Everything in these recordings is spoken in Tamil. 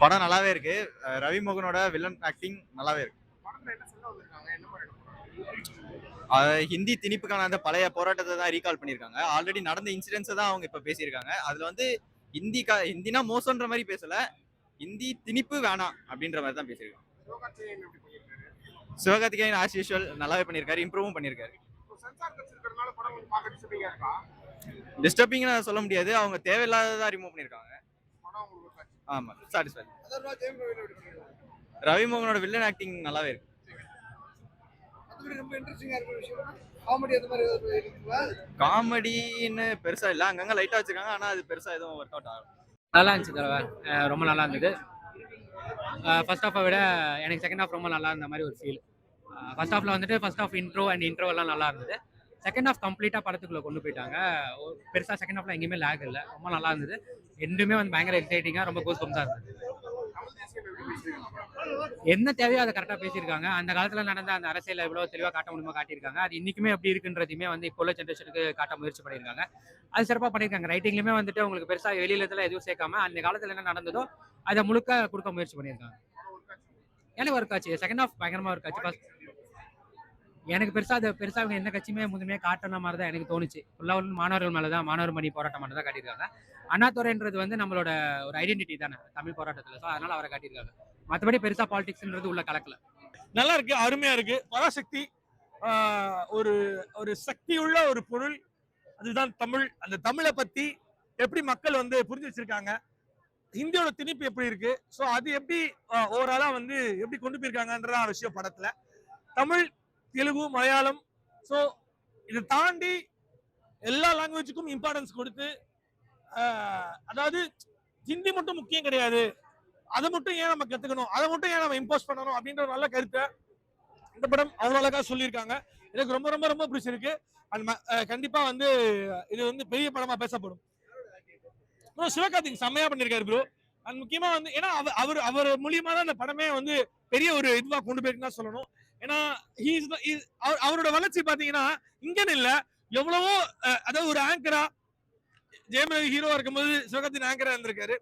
படம் நல்லாவே இருக்கு. ரவி மோகனோட வில்லன் ஆக்டிங் நல்லாவே இருக்கு. ஹிந்தி திணிப்புக்கான அந்த பழைய போராட்டத்தை தான் ரீகால் பண்ணியிருக்காங்க. ஆல்ரெடி நடந்த இன்சிடென்ட்ஸை தான் அவங்க இப்ப பேசியிருக்காங்க. அதுல வந்து ஹிந்தினா மோசம்ன்ற மாதிரி பேசல, ஹிந்தி திணிப்பு வேணாம் அப்படின்ற மாதிரி தான் பேசியிருக்காங்க. சிவகார்த்திகேயன் ஆஸ் யூஷுவல் நல்லாவே பண்ணியிருக்காரு, இம்ப்ரூவும் பண்ணியிருக்காரு. டிஸ்டர்பிங் சொல்ல முடியாது, அவங்க தேவையில்லாததான் ரிமூவ் பண்ணியிருக்காங்க. ஆமா, சாட்டிஸ்ஃபை. ரவி மோகனோட வில்லன் ஆக்டிங் நல்லாவே இருக்கு. காமெடின்னு பெருசா இல்ல, அங்கங்க லைட்டா வச்சிருக்காங்க, ஆனா அது பெருசா எதுவும் ஒர்க் அவுட் ஆகும். நல்லா இருந்துச்சு தலைவா, ரொம்ப நல்லா இருந்தது. ஃபர்ஸ்ட் ஹாஃபை விட எனக்கு செகண்ட் ஹாஃப் ரொம்ப நல்லா இருந்த மாதிரி ஒரு ஃபீல். ஃபர்ஸ்ட் ஹாஃப்ல வந்துட்டு ஃபர்ஸ்ட் ஹாஃப் இன்ட்ரோ எல்லாம் நல்லா இருந்தது. செகண்ட் ஹாஃப் கம்ப்ளீட்டாக படத்துக்குள்ளே கொண்டு போயிட்டாங்க. பெருசாக செகண்ட் ஹாஃப்ல எங்கேயுமே லேக் இல்லை, ரொம்ப நல்லா இருந்தது. ரெண்டுமே வந்து பயங்கர எக்ஸைட்டிங்காக ரொம்ப கோஸ் பம்ஸாக இருந்தது. என்ன தேவையோ அதை கரெக்டாக பேசியிருக்காங்க. அந்த காலத்தில் நடந்த அந்த அரசியல் எவ்வளோ தெளிவாக காட்ட முடியுமோ காட்டியிருக்காங்க. அது இன்னைக்குமே எப்படி இருக்குன்றதையுமே வந்து இப்போ உள்ள ஜென்ரேஷனுக்கு காட்ட முயற்சி பண்ணியிருக்காங்க. அது சிறப்பாக பண்ணியிருக்காங்க. ரைட்டிங்லையுமே வந்துட்டு உங்களுக்கு பெருசாக வெளியில எதுவும் சேர்க்காம அந்த காலத்தில் என்ன நடந்ததோ அதை முழுக்க கொடுக்க முயற்சி பண்ணியிருக்காங்க. எனக்கு ஒர்க் ஆச்சு. செகண்ட் ஹாஃப் பயங்கரமாக ஒர்க் ஆச்சு. ஃபர்ஸ்ட் எனக்கு பெருசாக அவங்க எந்த கட்சியுமே முதுமையாக காட்டுன மாதிரி தான் எனக்கு தோணுச்சு. ஃபுல்லாக வந்து மாணவர்கள் மேலே தான், மாணவர் மணி போராட்டம் மட்டும் தான் காட்டியிருக்காங்க. அண்ணாதுரைன்றது வந்து நம்மளோட ஒரு ஐடென்டிட்டி தானே தமிழ் போராட்டத்தில். ஸோ அதனால அவரை காட்டியிருக்காங்க. மற்றபடி பெருசாக பாலிடிக்ஸ்ன்றது உள்ள கலக்கல. நல்லா இருக்கு, அருமையா இருக்கு. பராசக்தி ஒரு ஒரு சக்தியுள்ள ஒரு பொருள், அதுதான் தமிழ். அந்த தமிழை பத்தி எப்படி மக்கள் வந்து புரிஞ்சு வச்சிருக்காங்க, ஹிந்தியோட திணிப்பு எப்படி இருக்கு, ஸோ அது எப்படி ஓவராலா வந்து எப்படி கொண்டு போயிருக்காங்கன்றதான் விஷயம் படத்துல. தமிழ், தெலுங்கு, மலையாளம், ஸோ இதை தாண்டி எல்லா லாங்குவேஜுக்கும் இம்பார்ட்டன்ஸ் கொடுத்து, அதாவது ஹிந்தி மட்டும் முக்கியம் கிடையாது, அதை மட்டும் ஏன் நம்ம கத்துக்கணும், அதை மட்டும் ஏன் நம்ம இம்போஸ் பண்ணணும் அப்படின்ற நல்ல கருத்தை இந்த படம் அவ்வளோ அழகா சொல்லியிருக்காங்க. எனக்கு ரொம்ப ரொம்ப ரொம்ப பிடிச்சிருக்கு. அண்ட் கண்டிப்பா வந்து இது வந்து பெரிய படமா பேசப்படும். சிவகார்த்திக் செம்மையா பண்ணிருக்காரு ப்ரோ. அண்ட் முக்கியமா வந்து ஏன்னா அவர் மூலியமா தான் இந்த படமே வந்து பெரிய ஒரு இதுவா கொண்டு போயிருக்குன்னு தான் சொல்லணும். ஏன்னா அவரோட வளர்ச்சி பாத்தீங்கன்னா இங்கன்னு இல்ல, எவ்வளவோ அதாவது ஒரு ஆங்கரா ஜெயமலி ஹீரோவா இருக்கும்போது சிவகார்த்திக் ஆங்கரா இருந்திருக்காரு.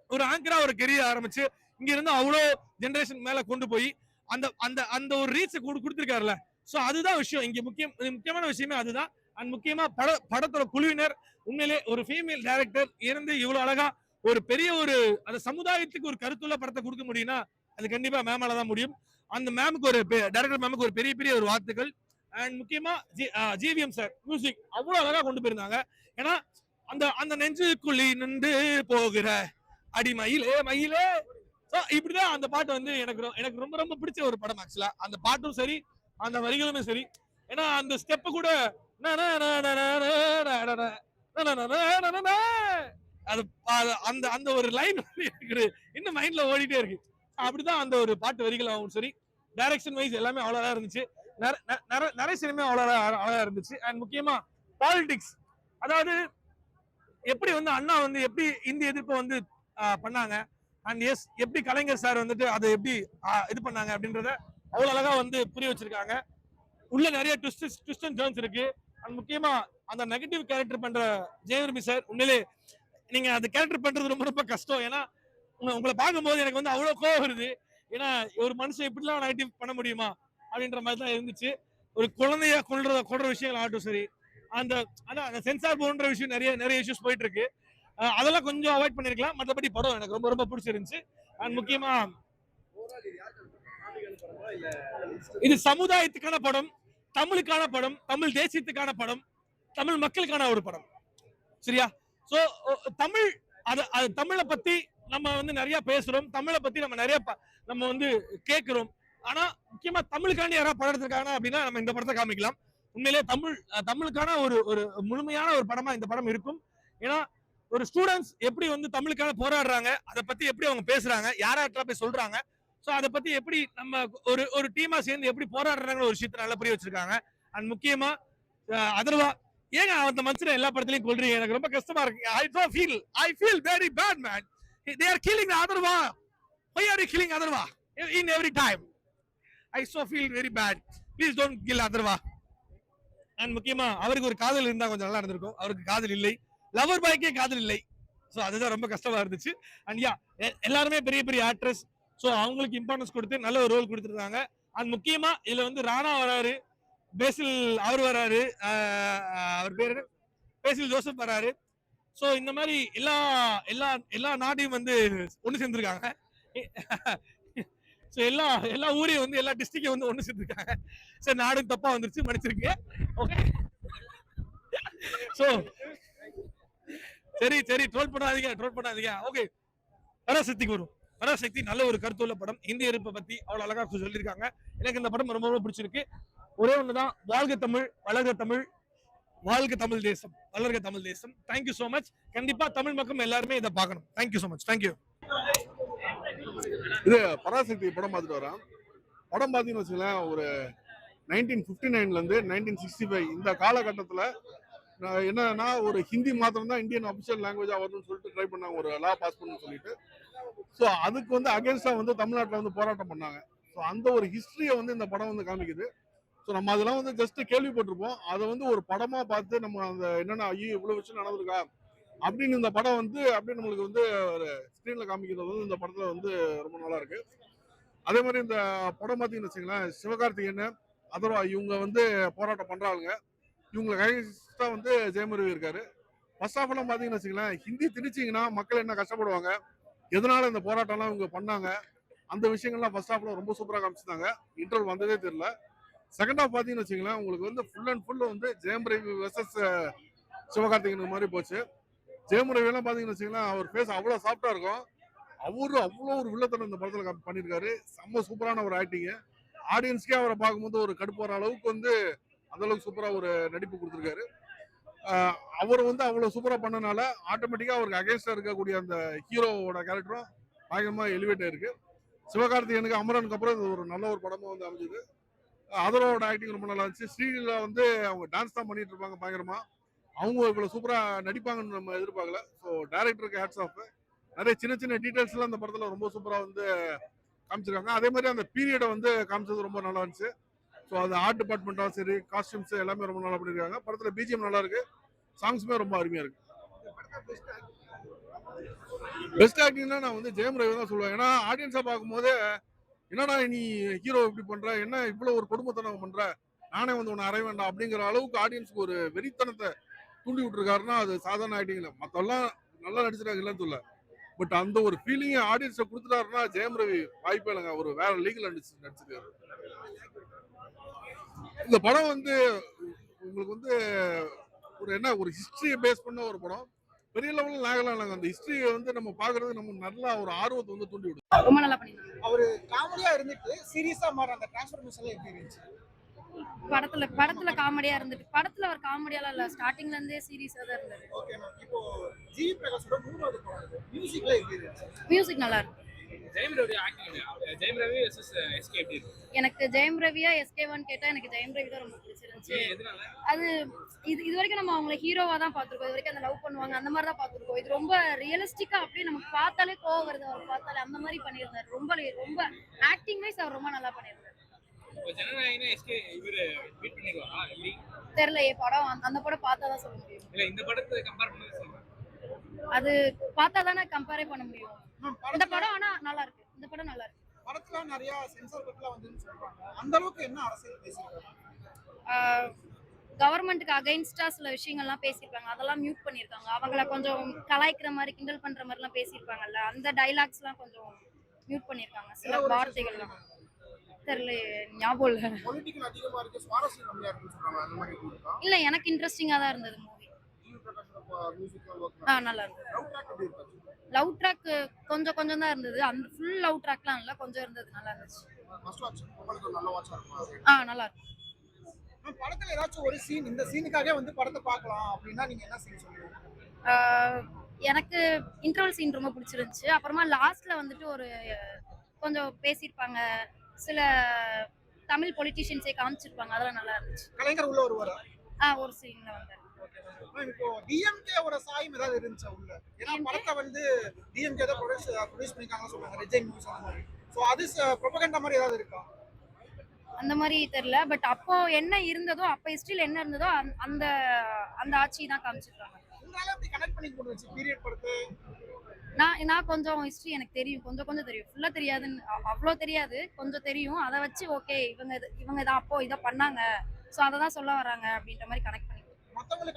ஒரு ஆங்கரா ஒரு கெரியர் ஆரம்பிச்சு இங்க இருந்து அவ்வளோ ஜெனரேஷன் மேல கொண்டு போய் அந்த அந்த அந்த ஒரு ரீச் கொடுத்திருக்காருல்ல. சோ அதுதான் விஷயம் இங்க முக்கியமான விஷயமே அதுதான். அண்ட் முக்கியமா படத்தோட குழுவினர் உண்மையிலே ஒரு ஃபீமேல் டைரக்டர் இருந்து இவ்வளவு அழகா ஒரு பெரிய ஒரு அந்த சமுதாயத்துக்கு ஒரு கருத்துள்ள படத்தை கொடுக்க முடியும்னா அது கண்டிப்பா மேமால தான் முடியும். அந்த மேமுக்கு ஒரு டைரக்டர் மேமுக்கு ஒரு பெரிய பெரிய ஒரு வாழ்த்துக்கள். அண்ட் முக்கியமா ஜிவிஎம் சார் மியூசிக் அவ்வளவு அழகா கொண்டு போயிருந்தாங்க. ஏன்னா அந்த அந்த நெஞ்சுக்குள்ளி நின்று போகிற அடிமயிலே மயிலே, இப்படிதான் அந்த பாட்டு வந்து எனக்கு ரொம்ப ரொம்ப பிடிச்ச ஒரு படம். ஆக்சுவலா அந்த பாட்டும் சரி, அந்த வரிகளுமே சரி. ஏன்னா அந்த ஸ்டெப் கூட அந்த அந்த ஒரு லைன் இன்னும் மைண்ட்ல ஓடிட்டே இருக்கு. அப்படிதான் அந்த ஒரு பாட்டு வரிகள் ஆகும் சரி. டைரக்ஷன் வைஸ் எல்லாமே அவ்வளவு இருந்துச்சு. நிறைய சினிமா அவ்வளவு அழகா இருந்துச்சு. அண்ட் முக்கியமா பாலிடிக்ஸ், அதாவது எப்படி வந்து அண்ணா வந்து எப்படி இந்திய எதிர்ப்பை வந்து பண்ணாங்க, அண்ட் எஸ் எப்படி கலைஞர் சார் வந்துட்டு அதை எப்படி இது பண்ணாங்க அப்படின்றத அவ்வளவு அழகா வந்து புரிய வச்சிருக்காங்க. உள்ள நிறைய ட்விஸ்ட் அண்ட் டர்ன்ஸ் இருக்கு. அண்ட் முக்கியமா அந்த நெகட்டிவ் கேரக்டர் பண்ற ஜெயவர்மி சார், உண்மையிலே நீங்க அந்த கேரக்டர் பண்றது ரொம்ப ரொம்ப கஷ்டம். ஏன்னா உங்களை பார்க்கும்போது எனக்கு வந்து அவ்வளவு கோவம் வருது. ஏன்னா ஒரு மனுஷன் இப்படிலாம் நெகட்டிவ் பண்ண முடியுமா அப்படின்ற மாதிரி தான் இருந்துச்சு. ஒரு குழந்தைய கொள்ற விஷயங்கள் ஆகட்டும் சரி, அந்த சென்சார் போன்ற விஷயம் நிறைய இஷ்யூஸ் போயிட்டு இருக்கு. அதெல்லாம் கொஞ்சம் அவாய்ட் பண்ணிருக்கலாம். மற்றபடி படம் எனக்கு ரொம்ப ரொம்ப பிடிச்சிருந்துச்சு. அண்ட் முக்கியமா இது சமுதாயத்துக்கான படம், தமிழுக்கான படம், தமிழ் தேசியத்துக்கான படம், தமிழ் மக்களுக்கான ஒரு படம். சரியா? சோ தமிழ் அது தமிழை பத்தி நம்ம வந்து நிறைய பேசுறோம், தமிழை பத்தி நம்ம நிறைய நம்ம வந்து கேட்கிறோம். ஆனா முக்கியமா தமிழுக்காண்டி யாராவது படம் எடுத்திருக்காங்க அப்படின்னா நம்ம இந்த படத்தை காமிக்கலாம். உண்மையிலே தமிழுக்கான ஒரு முழுமையான ஒரு படமா இந்த படம் இருக்கும். ஏன்னா ஒரு ஸ்டூடெண்ட்ஸ் எப்படி வந்து தமிழுக்கான போராடுறாங்க, அதை பத்தி எப்படி அவங்க பேசுறாங்க, யார்கிட்ட போய் சொல்றாங்க, சோ அதை பத்தி எப்படி நம்ம ஒரு டீமா சேர்ந்து எப்படி போராடுறாங்க ஒரு விஷயத்தை நல்லா புரிய வச்சிருக்காங்க. அண்ட் முக்கியமா அதர்வா, ஏங்க அந்த மனுஷனை எல்லா படத்துலயும் கொல்றீங்க, எனக்கு ரொம்ப கஷ்டமா இருக்கு. I feel very bad, man. They are killing the Atharva. Why are you killing Atharva in every time? I so feel very bad. Please don't kill Atharva. And முக்கியமா அவருக்கு ஒரு காதல் இருந்தா கொஞ்சம் நல்லா இருந்திருக்கும். அவருக்கு காதல் இல்லை, லவர் பாய்க்கே காதல் இல்லை. ஸோ அதுதான் ரொம்ப கஷ்டமா இருந்துச்சு. அண்ட் யா, எல்லாருமே பெரிய பெரிய ஆக்ட்ரஸ். ஸோ அவங்களுக்கு இம்பார்ட்டன்ஸ் கொடுத்து நல்ல ஒரு ரோல் கொடுத்துருக்காங்க. அண்ட் முக்கியமா இதுல வந்து ராணா வராரு, பேசில் அவர் வராரு, அவர் பேரு பேசில் ஜோசப் வராரு. ஸோ இந்த மாதிரி எல்லா எல்லா எல்லா நாட்டையும் வந்து ஒன்று சேர்ந்துருக்காங்க. ஸோ எல்லா எல்லா ஊரையும் வந்து எல்லா டிஸ்ட்ரிக்டையும் வந்து ஒன்று சேர்ந்துருக்காங்க. சரி, நாடும் தப்பா வந்துருச்சு, மன்னிச்சிருக்கு. ஓகே, ஸோ சரி சரி, ட்ரோல் பண்ணாதீங்க. ஓகே, பராசக்திக்கு வரும். பராசக்தி நல்ல ஒரு கருத்துள்ள படம். இந்திய இருப்பை பத்தி அவ்வளவு அழகா சொல்லியிருக்காங்க. எனக்கு இந்த படம் ரொம்ப ரொம்ப பிடிச்சிருக்கு. ஒரே ஒண்ணுதான், வாழ்க தமிழ், வளர்க தமிழ், வாழ்க தமிழ் தேசம், வளர்க தமிழ் தேசம். Thank you so much. கண்டிப்பா தமிழ் மக்கள் எல்லாருமே இதை பார்க்கணும். Thank you so much. தேங்க்யூ. இது பராசக்தி படம் பார்த்துட்டு வரேன். படம் பார்த்தீங்கன்னு வச்சுங்களேன், ஒரு 1959 இருந்து 1965 இந்த காலகட்டத்தில் என்னன்னா, ஒரு ஹிந்தி மாத்திரம் தான் இந்தியன் அபிஷியல் லாங்குவேஜா வரும்னு சொல்லிட்டு ட்ரை பண்ணாங்க, ஒரு லா பாஸ் பண்ணணும்னு சொல்லிட்டு. ஸோ அதுக்கு வந்து அகேன்ஸ்டா வந்து தமிழ்நாட்டில் வந்து போராட்டம் பண்ணாங்க. ஸோ அந்த ஒரு ஹிஸ்டரியை வந்து இந்த படம் வந்து காமிக்குது. ஸோ நம்ம அதெல்லாம் வந்து ஜஸ்ட் கேள்விப்பட்டிருப்போம். அதை வந்து ஒரு படமா பார்த்து நம்ம அந்த என்னன்னா, ஐயோ இவ்வளவு விஷயம் நடந்திருக்கா அப்படின்னு இந்த படம் வந்து அப்படியே நம்மளுக்கு வந்து ஒரு ஸ்க்ரீன்ல காமிக்கிறது வந்து இந்த படத்துல வந்து ரொம்ப நல்லா இருக்கு. அதே மாதிரி இந்த படம் பார்த்தீங்கன்னு வச்சுங்களேன், சிவகார்த்திகேயன், அதர்வா இவங்க வந்து போராட்டம் பண்றாங்க. இவங்களுக்கு கைஸ்டா வந்து ஜெயம் ரவி இருக்காரு. ஃபர்ஸ்ட் ஆஃப் எல்லாம் பார்த்தீங்கன்னு வச்சுங்களேன், ஹிந்தி திணிச்சிங்கன்னா மக்கள் என்ன கஷ்டப்படுவாங்க, எதனால இந்த போராட்டம்லாம் இவங்க பண்ணாங்க, அந்த விஷயங்கள்லாம் ஃபர்ஸ்ட் ஹாஃப்ல ரொம்ப சூப்பராக காமிச்சிருந்தாங்க. இன்டர்வல் வந்ததே தெரியல. செகண்ட் ஹாஃப் பார்த்தீங்கன்னு வச்சுங்களேன், உங்களுக்கு வந்து ஃபுல் அண்ட் ஃபுல் வந்து ஜெயம் ரவி வெர்சஸ் சிவகார்த்திகேயன் மாதிரி போச்சு. ஜெயம் ரவி எல்லாம் பார்த்தீங்கன்னு வச்சுங்களேன், அவர் ஃபேஸ் அவ்வளோ சாஃப்டா இருக்கும். அவரு அவ்வளோ ஒரு வில்லத்தனம் இந்த படத்துல பண்ணியிருக்காரு. செம்ம சூப்பரான ஒரு ஆக்டிங். ஆடியன்ஸ்க்கே அவரை பார்க்கும்போது ஒரு கடுப்பு வர அளவுக்கு வந்து அந்த அளவுக்கு சூப்பரா ஒரு நடிப்பு கொடுத்துருக்காரு. அவர் வந்து அவ்வளவு சூப்பரா பண்ணனால ஆட்டோமேட்டிக்கா அவருக்கு அகேன்ஸ்டா இருக்கக்கூடிய அந்த ஹீரோவோட கேரக்டரும் பயங்கரமா எலிவேட் ஆயிருக்கு. சிவகார்த்திகேயனுக்கு அமரனுக்கு அப்புறம் இது ஒரு நல்ல ஒரு படமா வந்து அமைஞ்சது. அதரோட ஆக்டிங் ரொம்ப நல்லா இருந்துச்சு. ஸ்ரீல வந்து அவங்க டான்ஸ் தான் பண்ணிட்டு இருப்பாங்க பயங்கரமா. அவங்க இவ்வளவு சூப்பரா நடிப்பாங்கன்னு நம்ம எதிர்பார்க்கல. ஸோ டைரக்டருக்கு ஹேட்ஸ் ஆஃப். நிறைய சின்ன சின்ன டீடைல்ஸ் எல்லாம் அந்த படத்துல ரொம்ப சூப்பரா வந்து காமிச்சிருக்காங்க. அதே மாதிரி அந்த பீரியடை வந்து காமிச்சது ரொம்ப நல்லா இருந்துச்சு. ஸோ அது ஆர்ட் டிபார்ட்மெண்ட்டாக சரி, காஸ்டியூம்ஸ் எல்லாமே ரொம்ப நல்லா பண்ணியிருக்காங்க. படத்துல பிஜிஎம் நல்லா இருக்கு, சாங்ஸுமே ரொம்ப அருமையா இருக்கு. பெஸ்ட் ஆக்டிங்னா நான் வந்து ஜெயம் ரவி தான் சொல்லுவேன். ஏன்னா ஆடியன்ஸா பார்க்கும்போது என்னடா நீ ஹீரோ இப்படி பண்ற, என்ன இவ்வளவு ஒரு கொடுமைத்தனம் பண்ற, நானே வந்து உன்னை அறைய வேண்டாம் அப்படிங்கிற அளவுக்கு ஆடியன்ஸ்க்கு ஒரு வெறித்தனத்தை தூண்டி விட்டுருக்காருன்னா அது சாதாரண ஆக்டிங் இல்லை. மற்றெல்லாம் நல்லா நடிச்சிருக்காங்க இல்லைன்னு சொல்ல, பட் அந்த ஒரு ஃபீலிங்கை ஆடியன்ஸை கொடுத்துட்டாருன்னா ஜெயம் ரவி வாய்ப்பே இல்லைங்க. ஒரு வேற லீக்ல நடிச்சிருக்காரு. இந்த படம் வந்து உங்களுக்கு வந்து ஒரு என்ன ஒரு ஹிஸ்டரியை பேஸ் பண்ண ஒரு படம். பெரிய லெவலில் லாகலாம் இல்லைங்க. அந்த ஹிஸ்டரியை வந்து நம்ம பார்க்கறது நம்ம நல்லா ஒரு ஆர்வத்தை வந்து தூண்டி விடும். ரொம்ப நல்லா பண்ணிருந்தாங்க. அவரு காமெடியா இருந்துட்டு சீரியஸா மாற அந்த டிரான்ஸ்ஃபர்மேஷன்ல எப்படி இருந்துச்சு? படத்துல காமெடியா இருந்துட்டு, படத்துல அவர் காமெடியால இல்ல, ஸ்டார்டிங்ல இருந்தே சீரியஸா தான் இருந்தாரு. Okay ma'am. இப்போ ஜிவி பிரகாஷோட 3வது படம் இது. மியூசிக்ல எப்படி இருந்துச்சு? மியூசிக் நல்லா இருக்கு. Jayam Ravi acting, Jayam Ravi versus SK எப்படி இருக்கு? எனக்கு ஜெயம் ரவியா எஸ்கே1 கேட்டா எனக்கு ஜெயம் ரவி தான் ரொம்ப பிடிச்சிருந்துச்சு. எதனால? அது இது வரைக்கும் நம்ம அவங்கள ஹீரோவா தான் பார்த்திருக்கோம். இது வரைக்கும் அந்த லவ் பண்ணுவாங்க அந்த மாதிரி தான் பார்த்திருக்கோம். இது ரொம்ப ரியலிஸ்டிக்கா அப்படியே நமக்கு பார்த்தாலே கோவம் வருது, அவர் பார்த்தாலே அந்த மாதிரி பண்ணியிருந்தாரு. ரொம்ப ஆக்டிங் வைஸ் அவர் ரொம்ப நல்லா பண்ணியிருந்தாரு. இப்போ ஜனநாயகனா எஸ்கே இவரு பீட் பண்ணிடுவாரா எப்படி? தெரியல, படம் அந்த படம் பார்த்தா தான் சொல்ல முடியும். இல்ல இந்த படத்தை கம்பேர் பண்ணி சொல்றேன். அது பார்த்தா தானே கம்பேரே பண்ண முடியும். இந்த படம் ஆனா நல்லா இருக்கு. இந்த படம் நல்லா இருக்கு. படத்துல நிறைய சென்சார் கட்லாம் வந்துன்னு சொல்றாங்க. அந்த அளவுக்கு என்ன அரசியல் பேசிருக்காங்க? கவர்மெண்ட்டுக்கு அகைன்ஸ்டா சில விஷயங்கள்லாம் பேசியிருப்பாங்க, அதெல்லாம் மியூட் பண்ணியிருக்காங்க. அவங்கள கொஞ்சம் கலாய்க்கிற மாதிரி கிண்டல் பண்ற மாதிரிலாம் பேசியிருப்பாங்கல்ல, அந்த டைலாக்ஸ்லாம் கொஞ்சம் மியூட் பண்ணியிருக்காங்க. சில வார்த்தைகள்லாம் தெரியல, ஞாபகம் இல்லை. பொலிட்டிக்கல் அதிகமா இருக்கு, சுவாரஸ்யம் கம்மியா இருக்குன்னு சொல்றாங்க. அந்த மாதிரி இருக்கா? இல்ல, எனக்கு இன்ட்ரெஸ்டிங்கா தான் இருந்தது மூவி. ஜிவி பிரகாஷோட மியூசிக் நல்லா இருந்தது. லவ் ட்ராக் எப்படி இருந்துச்சு? லவ் ட்ராக் கொஞ்சம் தான் இருந்தது. அந்த ஃபுல் லவ் ட்ராக்லாம் இல்ல, கொஞ்சம் இருந்தது. நல்லா இருந்துச்சு. Must watch. உங்களுக்கு நல்ல வாட்சா இருக்கும். நல்லா இருக்கு. படத்துல ஏதாச்சும் ஒரு சீன் இந்த சீனுக்காக வந்து படத்தை பார்க்கலாம் அப்படின்னா நீங்க என்ன சீன் சொல்லுவீங்க? எனக்கு இன்டர்வல் சீன் ரொம்ப பிடிச்சிருந்துச்சு. அப்புறமா லாஸ்ட்ல வந்துட்டு ஒரு கொஞ்சம் பேசியிருப்பாங்க, சில தமிழ் பொலிட்டிஷியன்ஸே காமிச்சிருப்பாங்க, அதெல்லாம் நல்லா இருந்துச்சு. கலைஞர் உள்ள வருவாரா? ஒரு சீன்ல வந்தாரு. இப்போ டிஎம்கேவோட சாயம் ஏதாவது இருந்துச்சா உள்ள? ஏன்னா படத்தை வந்து டிஎம்கே தான் ப்ரொடியூஸ் பண்ணிருக்காங்கன்னு சொல்றாங்க, ரிஜெக்ட் மூவிஸ் அந்த மாதிரி. சோ அது ப்ரொபகண்டா மாதிரி ஏதாவது இருக்கா? அந்த மாதிரி தெரியல, பட் அப்போ என்ன இருந்ததோ, அப்போ ஹிஸ்டரியில் என்ன இருந்ததோ அந்த அந்த ஆட்சி தான் காமிச்சிருக்காங்க. இந்த அதனால அப்படி கனெக்ட் பண்ணி கொடுத்துச்சு பீரியட் படத்தை. நான் கொஞ்சம் ஹிஸ்ட்ரி எனக்கு தெரியும், கொஞ்சம் கொஞ்சம் தெரியும், ஃபுல்லா தெரியாதுன்னு அவ்வளோ தெரியாது, கொஞ்சம் தெரியும். அதை வச்சு ஓகே இவங்க தான் அப்போ இதை பண்ணாங்க, ஸோ அதை தான் சொல்ல வராங்க அப்படின்ற மாதிரி கனெக்ட் பண்ணி மத்தவங்களுக்கு